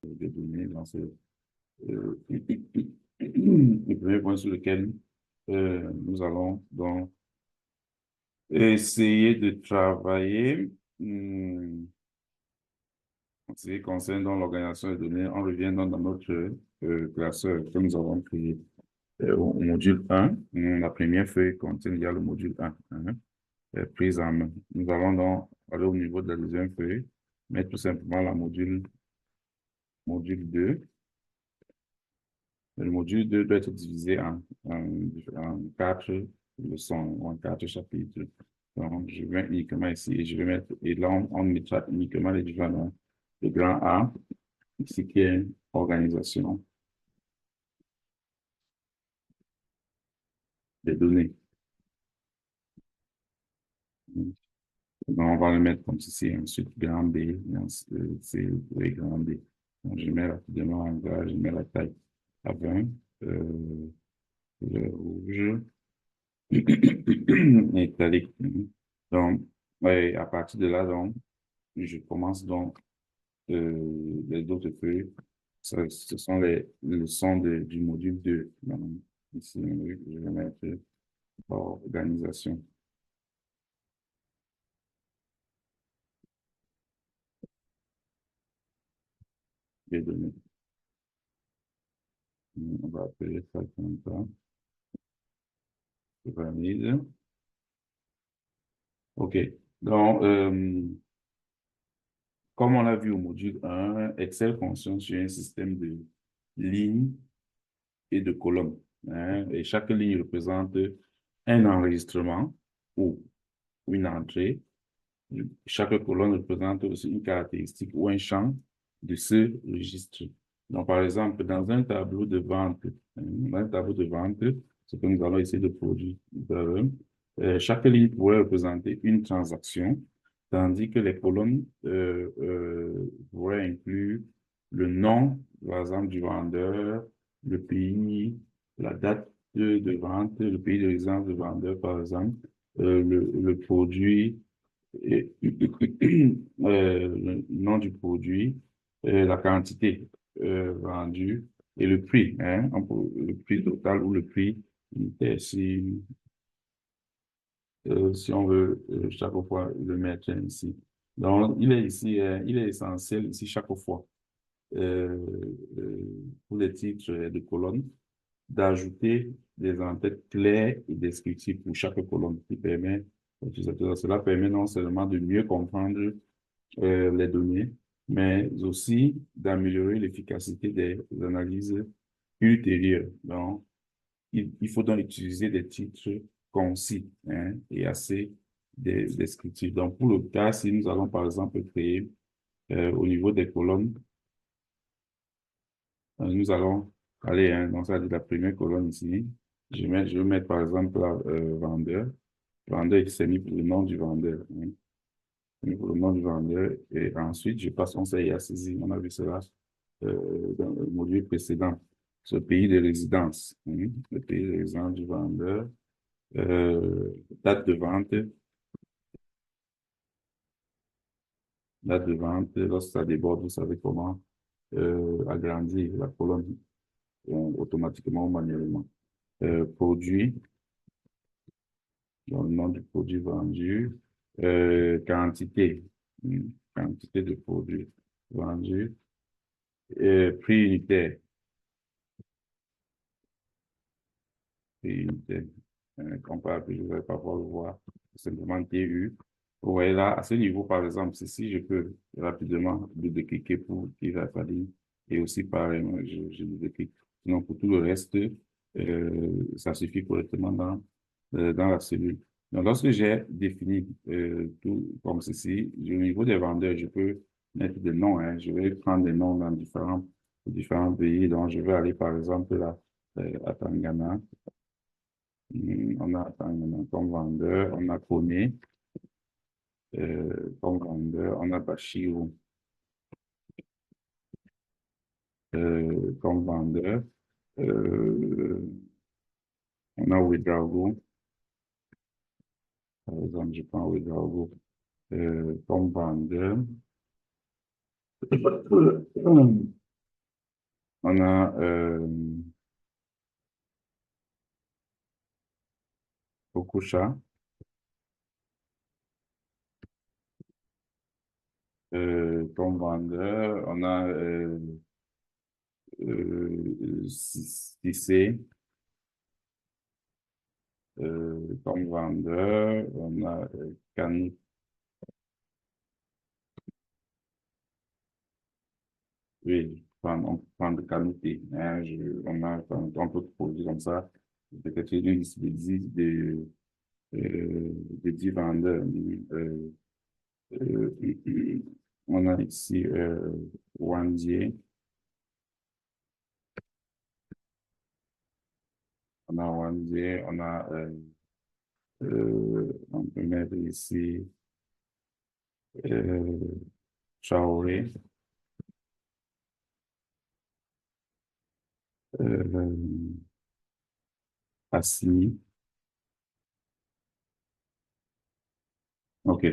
de données dans le premier point sur lequel nous allons donc essayer de travailler. En ce qui concerne donc l'organisation des données, on revient donc dans notre classeur que nous avons créé au module 1. La première feuille contient déjà le module 1, hein, prise en main. Nous allons donc aller au niveau de la deuxième feuille, mettre tout simplement la module 2. Le module 2 doit être divisé en 4 leçons, en 4 chapitres. Donc, je vais uniquement ici et je vais mettre, et là, on mettra uniquement les différents, le grand A, ici qui est organisation des données. Donc, on va le mettre comme ceci, ensuite grand B, C et grand B. Donc, je mets rapidement en gras, je mets la taille à 20, le rouge, italique. Donc, ouais, à partir de là, donc, je commence donc les autres feuilles. Ce sont les leçons du module 2. Donc, ici, je vais mettre organisation des données. On va appeler ça comme ça. Je valide. OK. Donc, comme on l'a vu au module 1, Excel fonctionne sur un système de lignes et de colonnes, hein, et chaque ligne représente un enregistrement ou une entrée. Chaque colonne représente aussi une caractéristique ou un champ de ce registre. Donc, par exemple, dans un tableau de vente, ce que nous allons essayer de produire, chaque ligne pourrait représenter une transaction, tandis que les colonnes pourraient inclure le nom, par exemple, du vendeur, le pays, la date de vente, le pays de résidence du vendeur, par exemple, le produit, et, le nom du produit, la quantité vendue et le prix, hein, le prix total ou le prix unitaire, si on veut chaque fois le mettre ici. Donc, il est ici, il est essentiel ici chaque fois euh, pour les titres de colonnes d'ajouter des en-têtes claires et descriptives pour chaque colonne qui permet, cela permet non seulement de mieux comprendre les données, mais aussi d'améliorer l'efficacité des analyses ultérieures. Donc, il faut donc utiliser des titres concis, hein, et assez descriptifs. Donc, pour le cas, si nous allons par exemple créer au niveau des colonnes, nous allons aller, hein, donc ça dit la première colonne ici, je vais mettre par exemple vendeur. Vendeur, il s'est mis pour le nom du vendeur, hein, pour le nom du vendeur. Et ensuite, je passe, on s'est saisi, on a vu cela dans le module précédent. Ce pays de résidence, hein, le pays de résidence du vendeur, euh, date de vente, date de vente, lorsque ça déborde, vous savez comment agrandir la colonne automatiquement ou manuellement. Produit, dans le nom du produit vendu, quantité, quantité de produits vendus, prix unitaire, prix unitaire, comparable, je ne vais pas pouvoir le voir, simplement TU. Vous voyez là, à ce niveau, par exemple, si je peux rapidement double-cliquer pour qu'il va falloir, et aussi pareil, je double-clique. Sinon, pour tout le reste, ça suffit correctement dans la cellule. Donc, lorsque j'ai défini tout comme ceci, au niveau des vendeurs, je peux mettre des noms, hein. Je vais prendre des noms dans différents pays. Donc, je vais aller, par exemple, là, à Tangana. On a Tangana comme vendeur. On a Koné comme vendeur. On a Bachirou comme vendeur. Euh, on a Ouedraogo. Par exemple, je prends Ouedraogo comme vendeur. On a Okocha, comme vendeur. On a Cissé, comme vendeur. On a Canut. Oui, on peut prendre Canouté. Hein, on peut produire comme ça. Peut-être une liste de 10 vendeurs. Euh, on a ici Wandier. On a Wandier. On peut mettre ici euh, Traoré. Euh, Assimi. OK.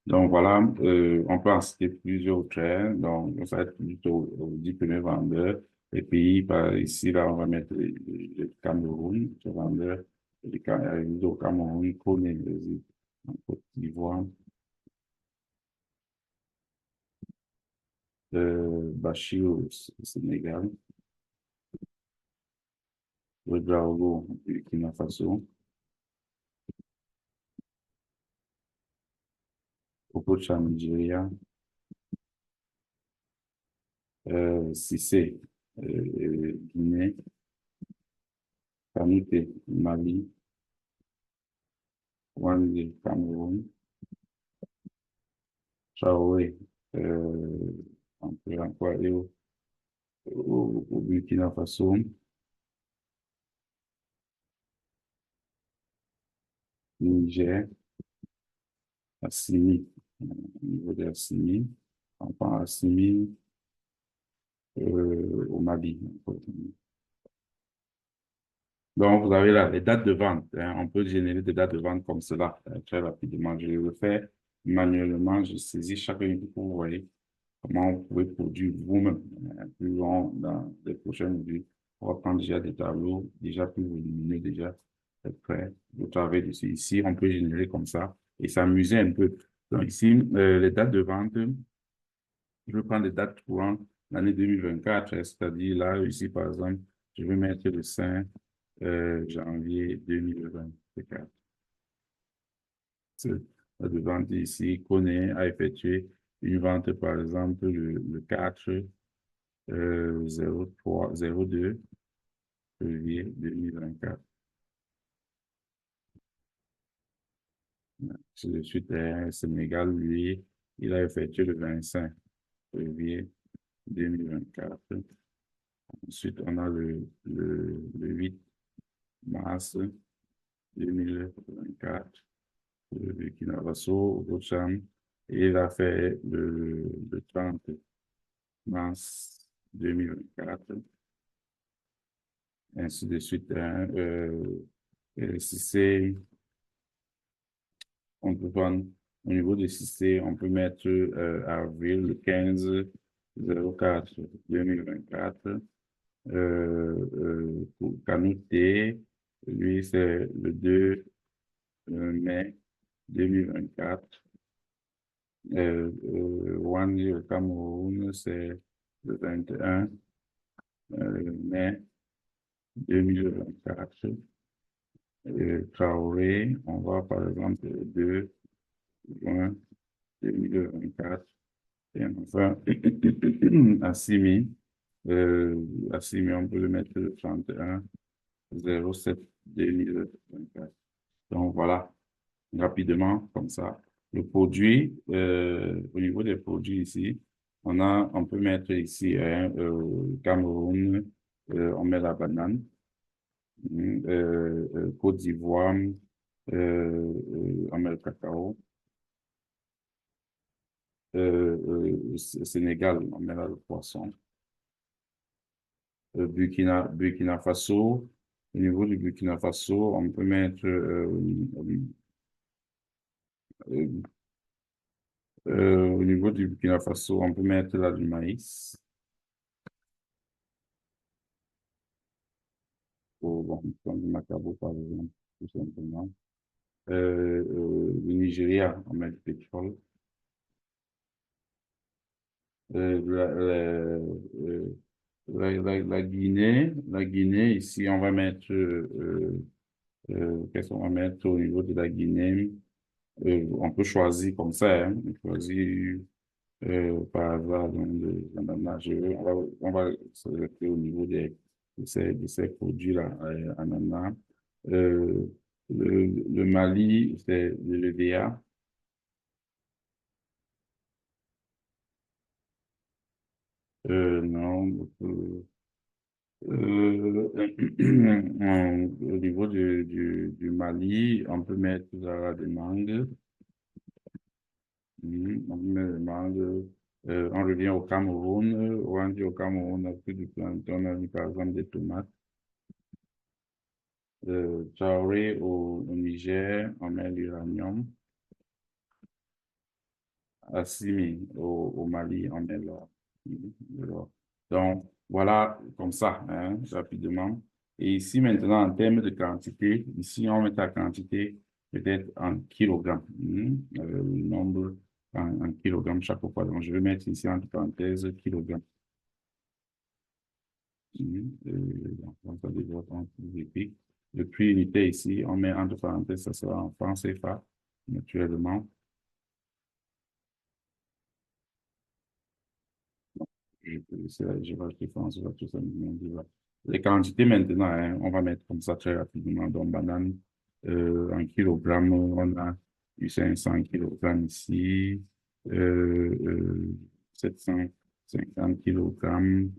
Donc voilà, on peut en citer plusieurs traits. Donc, ça va être plutôt aux 10 premiers vendeurs. Et puis, par ici, là, on va mettre le Cameroun, ce vendeur, au Cameroun, Koné, en Côte d'Ivoire, Bachir au Sénégal, Ouedraogo, au Burkina Faso, Okocha, Nigeria, Cissé, Guinée, Kanouté, Mali, Wandé, Cameroun, Traoré, on peut encore aller au Burkina Faso, Niger, Assimi, au niveau de Assimi, on prend Assimi au Mali. Donc, vous avez là les dates de vente. Hein. On peut générer des dates de vente comme cela très rapidement. Je le fais manuellement. Je saisis chacun pour vous voyez comment vous pouvez produire vous-même. Plus long dans les prochaines vues. On va prendre déjà des tableaux déjà plus volumineux, déjà prêts. Vous travaillez dessus. Ici, on peut générer comme ça et s'amuser un peu. Donc, ici, les dates de vente, je vais prendre les dates courant l'année 2024, c'est-à-dire là, ici, par exemple, je vais mettre le 5 janvier 2024. La de vente ici, connaît, a effectué une vente, par exemple, le 4 03 02 février 2024. Ensuite, de suite, Sénégal, lui, il a effectué le 25 février 2024. Ensuite, on a le 8 mars 2024, le Burkina Faso, au Botswana, et il a fait le 30 mars 2024, ainsi de suite. Hein, si c'est, on peut prendre, au niveau de si c'est, on peut mettre avril le 15 04 2024. Pour Kanouté, lui, c'est le 2 mai 2024. Wandi au Cameroun, c'est le 21 mai 2024. Traoré, on va par exemple le 2 juin 2024. Et enfin, Assimi, Assimi, on peut le mettre le 31 07 2024. Donc voilà, rapidement, comme ça. Le produit, au niveau des produits ici, on peut mettre ici hein, Cameroun, on met la banane, Côte d'Ivoire, on met le cacao, Sénégal, on met là le poisson, Burkina Faso, au niveau du Burkina Faso, on peut mettre euh, au niveau du Burkina Faso, on peut mettre là du maïs. bon, comme du Macabo, par exemple, tout simplement. Le Nigeria, on met du pétrole. Euh, la, la, la Guinée, ici, on va mettre, qu'est-ce qu'on va mettre au niveau de la Guinée? On peut choisir comme ça, hein, on choisit par hasard dans la nagerie. On va s'arrêter au niveau de ces produits-là, ananas. Euh, le Mali, c'est le l'EDA. Non, au niveau du Mali, on peut mettre des mangues. On peut mettre des mangues. On revient au Cameroun. On dit au Cameroun, on a pris du plantain, on a mis par exemple des tomates. Traoré au Niger, on met l'uranium. Assimi au Mali, on met l'or. L'or. Donc, voilà, comme ça, hein, rapidement. Et ici, maintenant, en termes de quantité, ici, on met la quantité peut-être en kilogrammes. Le nombre en kilogrammes chaque fois. Donc, je vais mettre ici entre parenthèses kilogrammes. Donc, ça développe en plus. Le prix unité ici, on met entre parenthèses, ça sera en francs CFA, naturellement. Je vais acheter France, je vais tout ça. Les quantités maintenant, hein, on va mettre comme ça très rapidement. Donc, banane, en kilogrammes, on a eu 500 kilogrammes ici, euh, 750 kilogrammes,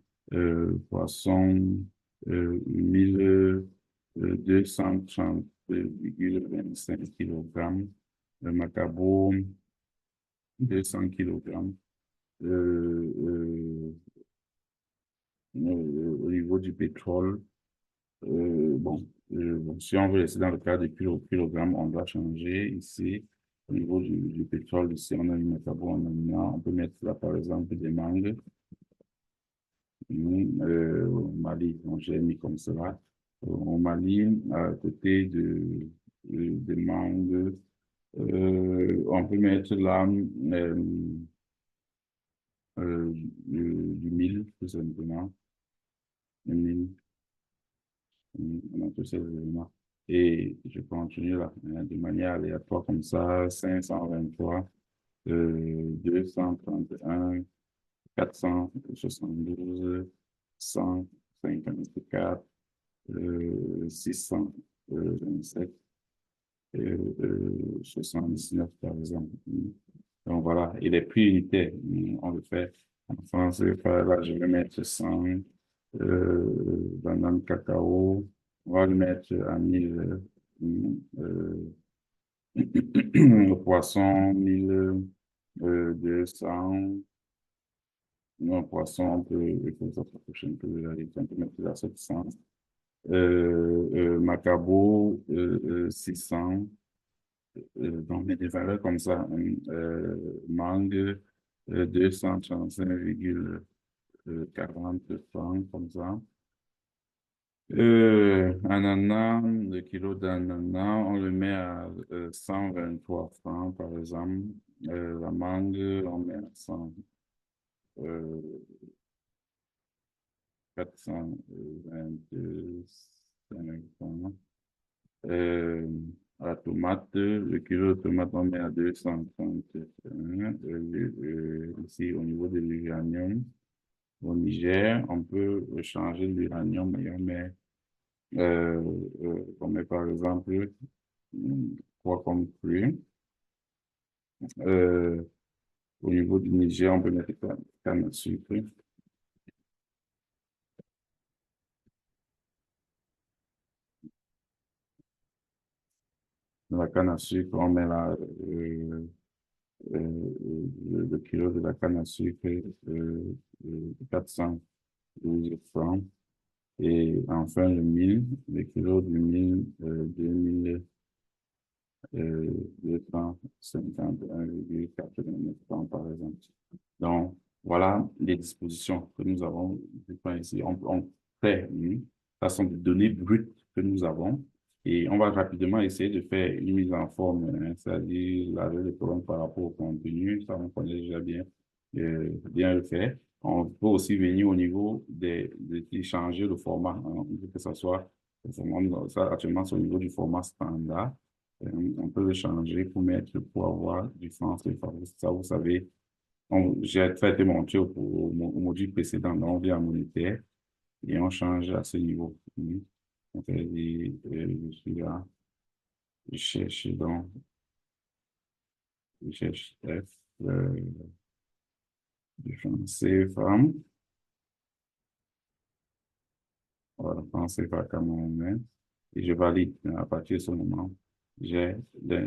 poisson, 1230,25 kilogrammes, macabo, 200 kilogrammes. Euh, euh, au niveau du pétrole, bon, si on veut rester dans le cadre des kilogrammes, on doit changer ici. Au niveau du pétrole, ici, on a une métabole, on peut mettre là, par exemple, des mangues. Au Mali, donc j'ai mis comme cela. Au Mali, à côté des mangues, on peut mettre là du mil, tout simplement. Le mil. On a tous ces éléments. Et je continue là, hein, de manière aléatoire comme ça, 523, 231, 472, 154, 627, 79 par exemple. Donc voilà, et les prix unitaires, on le fait en France, là je vais mettre 100, banane cacao, on va le mettre à 1000, le poisson, 1200, non, poisson, il faut que ça s'approche un peu, on peut mettre à 700, macabo, 600, donc, mais des valeurs comme ça, hein, mangue, 235,40 francs, comme ça. Ananas, le kilo d'ananas, on le met à 123 francs, par exemple. La mangue, on met à 100, euh, 425 francs. Euh, la tomate, le kilo de tomate, on met à 231. Ici, au niveau de l'uranium, au Niger, on peut changer l'uranium et euh, on met par exemple quoi comme fruit. Euh, Au niveau du Niger, on peut mettre canne à sucre. Dans la canne à sucre, on met le kilo de la canne à sucre, 412 francs. Et enfin, le kilo du mil, 2000, 251,89 francs, par exemple. Donc, voilà les dispositions que nous avons du point ici. On fait, Ça sont des données brutes que nous avons. Et on va rapidement essayer de faire une mise en forme, hein, c'est-à-dire laver les colonnes par rapport au contenu. Ça, on connaît déjà bien le faire. On peut aussi venir au niveau de changer le format, hein, que ce soit le format, ça, actuellement, c'est au niveau du format standard. On peut le changer pour avoir du sens. Ça, vous savez, j'ai fait démontrer au module précédent, donc on vient en monétaire et on change à ce niveau. On fait je suis là, je cherche donc, je cherche F, je fais un CFA, voilà, un CFA comme on met, et je valide. À partir de ce moment, j'ai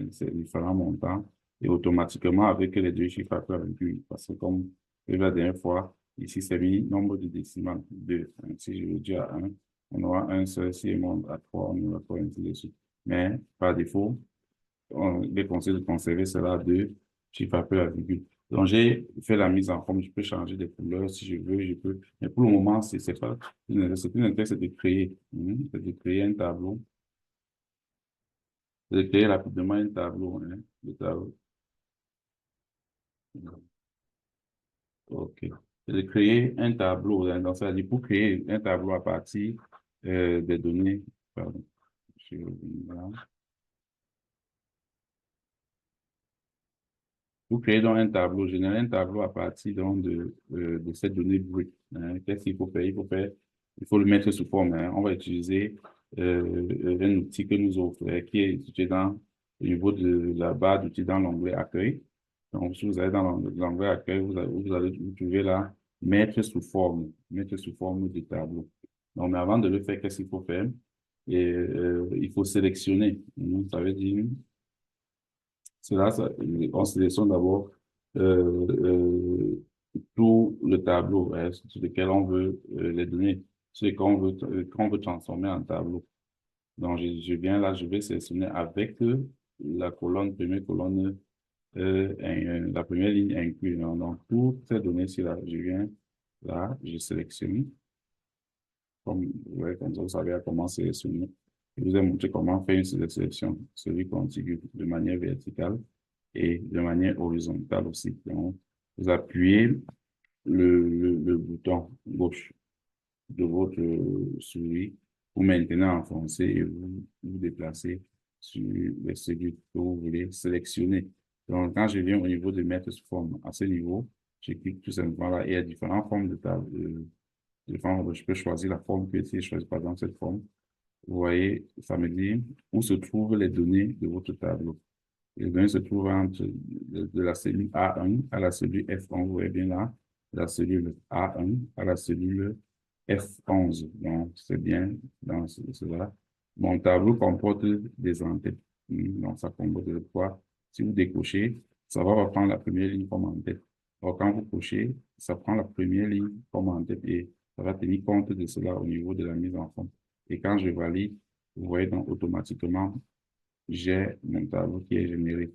ces différents montants et automatiquement avec les deux chiffres après virgule, parce que comme la dernière fois, ici c'est mis nombre de décimales, 2. Si je veux dire à 1, on aura un seul, si on monte à 3, on aura 3, ainsi de suite. Mais par défaut, il est conseillé de conserver cela de chiffre après la virgule. Donc, j'ai fait la mise en forme. Je peux changer de couleur si je veux, je peux. Mais pour le moment, c'est pas, c'est plus intéressant, c'est de créer, c'est de créer un tableau, de créer rapidement un tableau, le tableau. OK. C'est de créer un tableau, hein. Donc, ça veut dire pour créer un tableau à partir des données, pardon, je, voilà. Vous créez donc un tableau, générer un tableau à partir donc de cette donnée brute, hein. Qu'est-ce qu'il faut faire? Il faut le mettre sous forme, hein. On va utiliser un outil que nous offre, qui est situé au niveau de la barre d'outils dans l'onglet accueil. Donc, si vous allez dans l'onglet accueil, vous allez vous trouver là, mettre sous forme de tableau. Donc, mais avant de le faire, qu'est-ce qu'il faut faire? Il faut sélectionner. Ça veut dire on sélectionne d'abord euh, tout le tableau sur lequel on veut les données, ce qu'on veut transformer en tableau. Donc, je viens là, je vais sélectionner avec la première colonne, la première ligne incluse. Donc, toutes ces données-ci, là, je viens là, je sélectionne, comme, ouais, comme ça, vous savez à comment sélectionner. Je vous ai montré comment faire une sélection, celui contigu de manière verticale et de manière horizontale aussi. Donc, vous appuyez le bouton gauche de votre souris pour maintenir enfoncé et vous déplacez sur celui que vous voulez sélectionner. Donc, quand je viens au niveau de mettre sous forme, à ce niveau, je clique tout simplement là et il y a différentes formes de table. Je peux choisir la forme que si je choisis par exemple cette forme. Vous voyez, ça me dit où se trouvent les données de votre tableau. Les données se trouvent entre de la cellule A1 à la cellule F11, vous voyez bien là, de la cellule A1 à la cellule F11. Donc, c'est bien dans cela. Mon tableau comporte des en-têtes. Donc, ça comporte de quoi? Si vous décochez, ça va reprendre la première ligne comme en-tête. Alors, quand vous cochez, ça prend la première ligne comme en-tête et ça va tenir compte de cela au niveau de la mise en forme. Et quand je valide, vous voyez donc automatiquement j'ai mon tableau qui est généré.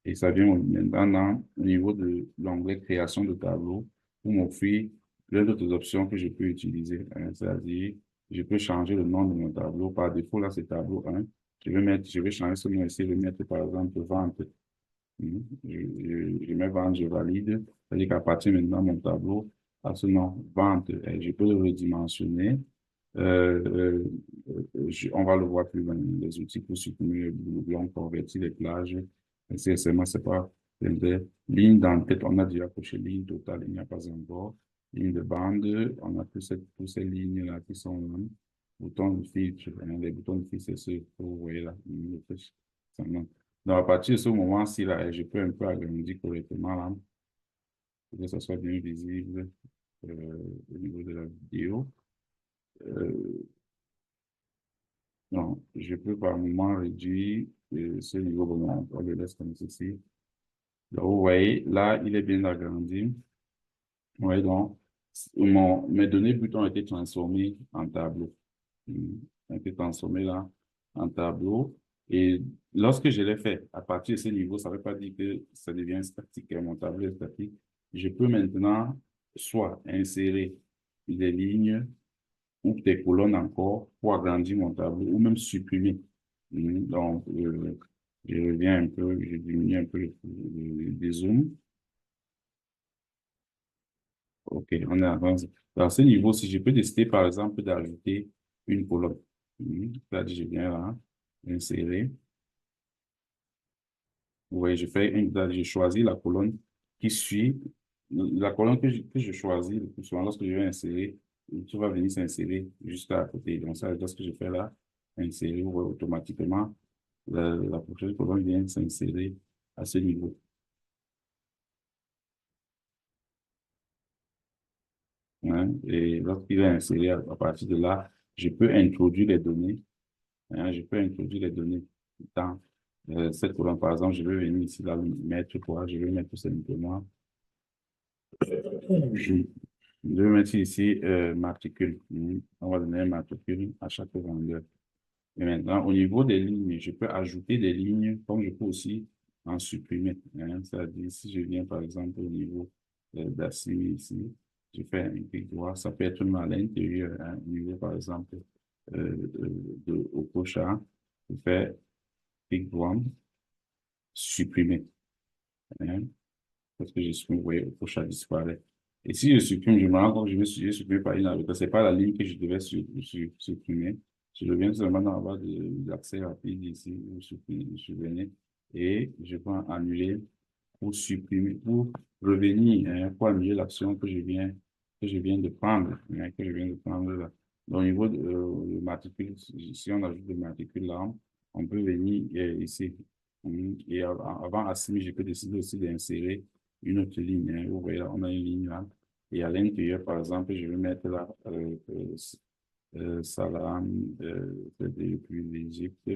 Et ça vient maintenant au niveau de l'onglet création de tableau pour m'offrir plein d'autres options que je peux utiliser, hein. C'est-à-dire, je peux changer le nom de mon tableau. Par défaut, là, c'est tableau 1. Je vais changer ce nom ici, je vais mettre par exemple vente. Je mets vente, je valide. C'est-à-dire qu'à partir maintenant, mon tableau a ce nom vente. Et je peux le redimensionner. Euh, on va le voir plus loin, les outils pour supprimer le blanc, convertir les plages. CSMA, c'est pas des lignes d'entête. On a déjà coché ligne totale, il n'y a pas encore. Ligne de bande, on a toutes ces lignes-là qui sont là. Bouton de filtre, hein, les boutons de filtre, c'est ce que vous voyez là. Donc, à partir de ce moment-ci, là, je peux un peu agrandir correctement là, pour que ça soit bien visible au niveau de la vidéo. Euh, non, je peux par moment réduire ce niveau, bon, on le laisse comme ceci. Donc, vous voyez, là, il est bien agrandi. Vous voyez, donc, mes données buts ont été transformées en tableau. Ont été transformées là en tableau. Et lorsque je l'ai fait, à partir de ce niveau, ça ne veut pas dire que ça devient statique, hein, mon tableau est statique. Je peux maintenant soit insérer des lignes, ou des colonnes encore pour agrandir mon tableau ou même supprimer. Donc, je reviens un peu, je diminue un peu le zoom. OK, on est avancé. Dans ce niveau, si je peux décider, par exemple, d'ajouter une colonne. C'est-à-dire, je viens là, insérer. Vous voyez, je choisis la colonne qui suit. La colonne que je choisis, le plus souvent, lorsque je vais insérer, tout va venir s'insérer juste à côté. Donc, ça, lorsque je fais là, insérer, vous voyez, automatiquement, la prochaine colonne vient s'insérer à ce niveau. Hein. Et lorsqu'il est inséré, à partir de là, je peux introduire les données. Hein, je peux introduire les données dans cette colonne. Par exemple, je vais venir ici, là, mettre quoi? Je vais mettre tout simplement. Je vais mettre ici matricule. On va donner un matricule à chaque vendeur. Et maintenant, au niveau des lignes, je peux ajouter des lignes, comme je peux aussi en supprimer. Hein. C'est-à-dire, si je viens par exemple au niveau d'assis ici, je fais un clic droit, ça peut être même à l'intérieur, hein, au niveau par exemple au prochain, je fais clic droit, supprimer. Hein. Parce que je supprime, vous voyez, au prochain disparaît. Et si je supprime, je me rends compte que je supprime par une arbitre. Ce n'est pas la ligne que je devais supprimer. Je reviens seulement dans la barre d'accès rapide ici, où je venais, et je peux annuler pour supprimer, pour revenir, hein, pour annuler l'action que je viens de prendre, hein, que je viens de prendre là. Donc, au niveau de matricule, si on ajoute de matricule là, on peut venir ici. Et avant Assimi, je peux décider aussi d'insérer une autre ligne. Hein. Vous voyez, là, on a une ligne là. Et à l'intérieur, par exemple, je vais mettre là Salam depuis l'Égypte.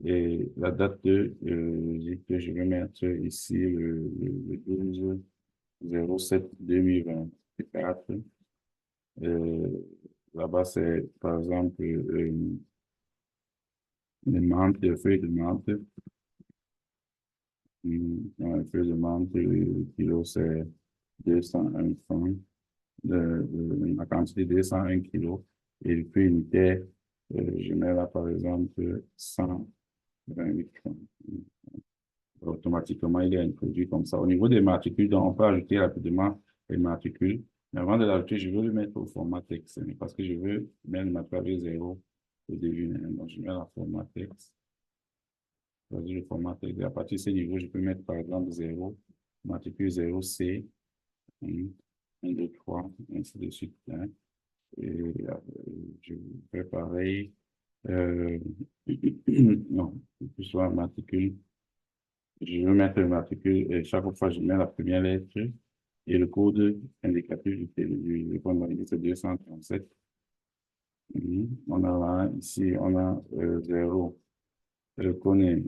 Et la date de l'Égypte, je vais mettre ici le 12/07/2024. Euh, Là-bas, c'est par exemple les menthes, les feuilles de menthe. Un feuille de menthe, le kilo, c'est 201 francs. La quantité de 201 kilos. Et le prix unitaire, je mets là, par exemple, 128 francs. Automatiquement, il est introduit comme ça. Au niveau des matricules, donc, on peut ajouter rapidement les matricules. Mais avant de l'ajouter, je veux le mettre au format texte, hein, parce que je veux mettre ma clavier 0 au début. Hein. Donc, je mets le format texte. Choisir le format texte. Et à partir de ce niveau, je peux mettre, par exemple, 0, matricule 0C, 1, 2, 3, ainsi de suite. Hein. Et je fais pareil. Euh, non, plus soit matricule. Je veux mettre le matricule et chaque fois, je mets la première lettre et le code indicatif du point de c'est 237. On a là, ici, on a 0, le code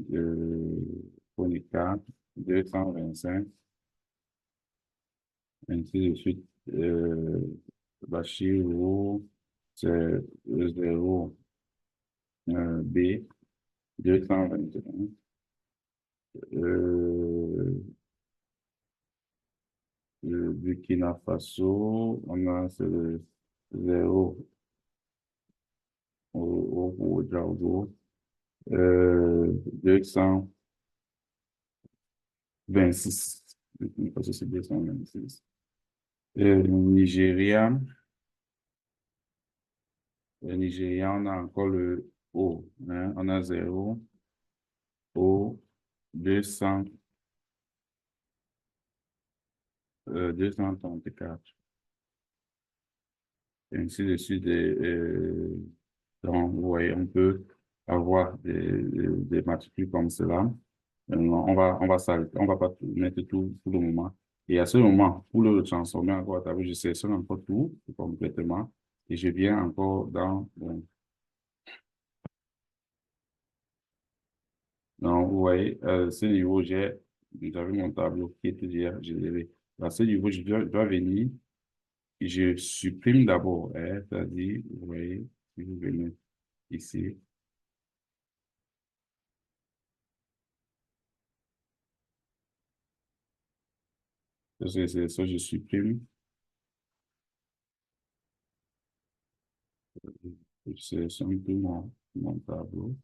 4, 225, ainsi de suite. Bachir, c'est 0, B, 221. Euh, le Burkina Faso, on a ce 0 au Djago, 226. Burkina Faso, c'est 226. Nigeria, le Nigeria, on a encore le O, hein, on a 0 O, 200, 234. Et ainsi de suite. Donc, vous voyez, on peut avoir des matricules comme cela. On va s'arrêter, on va pas mettre tout pour le moment. Et à ce moment, pour le transformer encore à tableau, je sélectionne encore tout complètement et je viens encore donc, vous voyez, ce niveau, j'avais mon tableau qui était déjà généré. À ce niveau, je dois venir et je supprime d'abord, hein, c'est-à-dire, vous voyez, si vous venez ici, c'est ça, je supprime. Je sélectionne un peu mon tableau.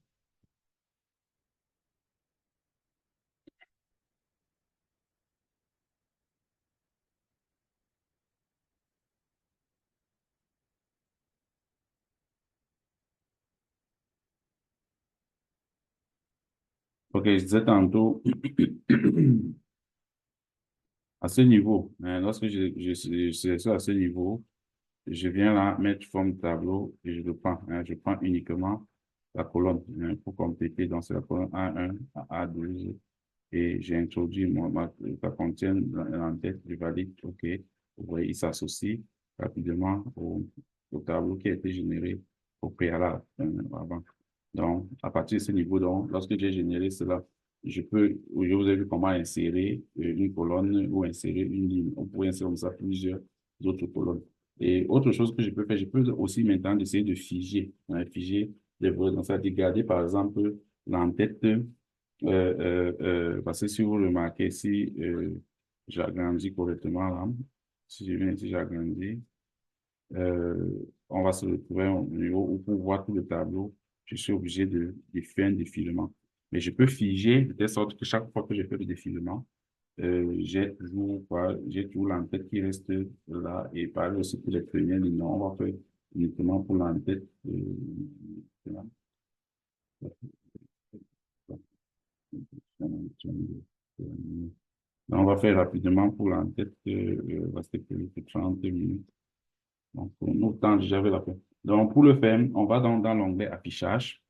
Ok, je disais tantôt, à ce niveau, hein, lorsque je sélectionne à ce niveau, je viens là mettre forme tableau et je le prends. Hein, je prends uniquement la colonne hein, pour compléter. Donc, c'est la colonne A1 à A12 et j'ai introduit ça contient l'entête, je valide, OK. Vous voyez, il s'associe rapidement au tableau qui a été généré au préalable avant. Donc, à partir de ce niveau, donc, lorsque j'ai généré cela, je vous ai vu comment insérer une colonne ou insérer une ligne. On pourrait insérer comme ça plusieurs autres colonnes. Et autre chose que je peux faire, je peux aussi maintenant essayer de figer, hein, figer les volets. Donc, ça veut dire garder, par exemple, l'entête parce que si vous remarquez, si j'agrandis correctement là, si je viens ici, j'agrandis, on va se retrouver au niveau où pour voir tout le tableau, je suis obligé de faire un défilement. Mais je peux figer de telle sorte que chaque fois que je fais le défilement, j'ai toujours l'entête qui reste là et pareil aussi pour les premières lignes. On va faire uniquement pour l'entête. On va faire rapidement pour l'entête, rester plus que 30 minutes. Donc, pour nous, tant j'avais la peine. Donc, pour le faire, on va dans l'onglet affichage.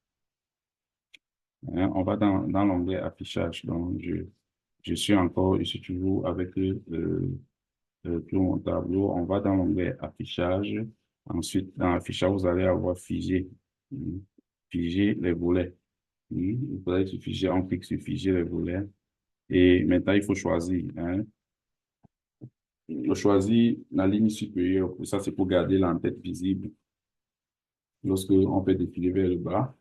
Hein, on va dans l'onglet affichage. Donc, je suis toujours avec tout mon tableau. On va dans l'onglet affichage. Ensuite, dans affichage, vous allez avoir figé. Figer les volets. Vous allez sur figer, on clique sur figer les volets. Et maintenant, il faut choisir. Hein. On choisit la ligne supérieure. Ça, c'est pour garder l'entête visible lorsque on fait défiler vers le bas.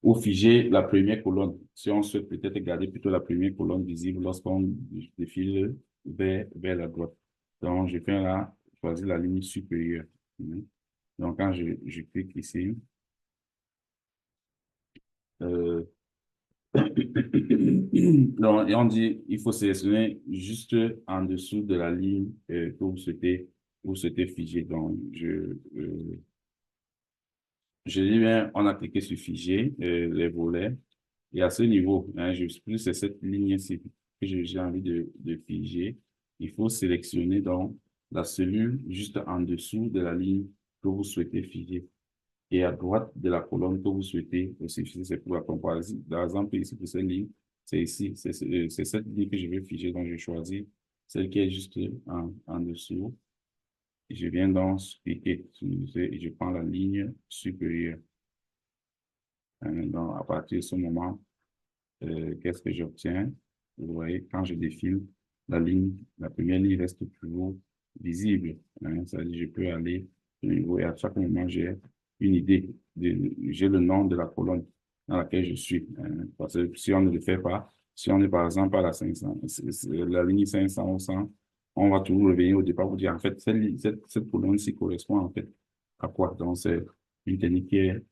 Ou figer la première colonne. Si on souhaite peut-être garder plutôt la première colonne visible lorsqu'on défile vers la droite. Donc, je fais là, choisir la ligne supérieure. Donc, quand je clique ici, euh, donc, et on dit, il faut sélectionner juste en dessous de la ligne que vous souhaitez figer. Donc, je dis bien, on a cliqué sur figer les volets. Et à ce niveau, hein, plus c'est cette ligne-ci que j'ai envie de figer. Il faut sélectionner donc la cellule juste en dessous de la ligne que vous souhaitez figer. Et à droite de la colonne que vous souhaitez aussi figer, c'est pour la comparaison. Par exemple, ici, pour cette ligne, c'est ici, c'est cette ligne que je vais figer. Donc, je choisis celle qui est juste en dessous. Et je viens donc cliquer et je prends la ligne supérieure. Donc, à partir de ce moment, qu'est-ce que j'obtiens? Vous voyez, quand je défile, la première ligne reste toujours visible. Hein, ça veut dire que je peux aller au niveau et à chaque moment, j'ai une idée, j'ai le nom de la colonne dans laquelle je suis. Hein, parce que si on ne le fait pas, si on est par exemple à la 500, la ligne 500 ou 100, on va toujours revenir au départ pour dire en fait, cette colonne-ci correspond en fait à quoi? Donc, c'est une technique qui est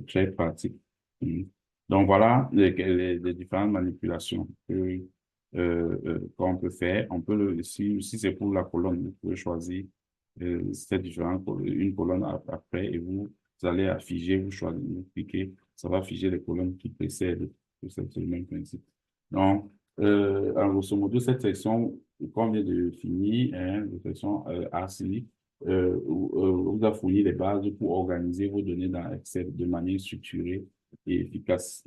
très pratique. Mm. Donc voilà les différentes manipulations qu'on peut faire. On peut si c'est pour la colonne, vous pouvez choisir une colonne après et vous allez afficher, vous cliquez, ça va afficher les colonnes qui précèdent. C'est le même principe. Donc, en grosso modo, cette section qu'on vient de finir, hein, la section ACI, vous a fourni les bases pour organiser vos données dans Excel de manière structurée et efficace.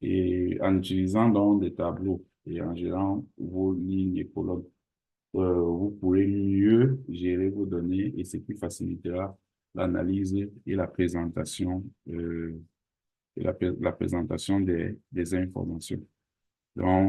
Et en utilisant donc des tableaux et en gérant vos lignes et colonnes, vous pourrez mieux gérer vos données et ce qui facilitera l'analyse et la présentation, la présentation des informations. Donc,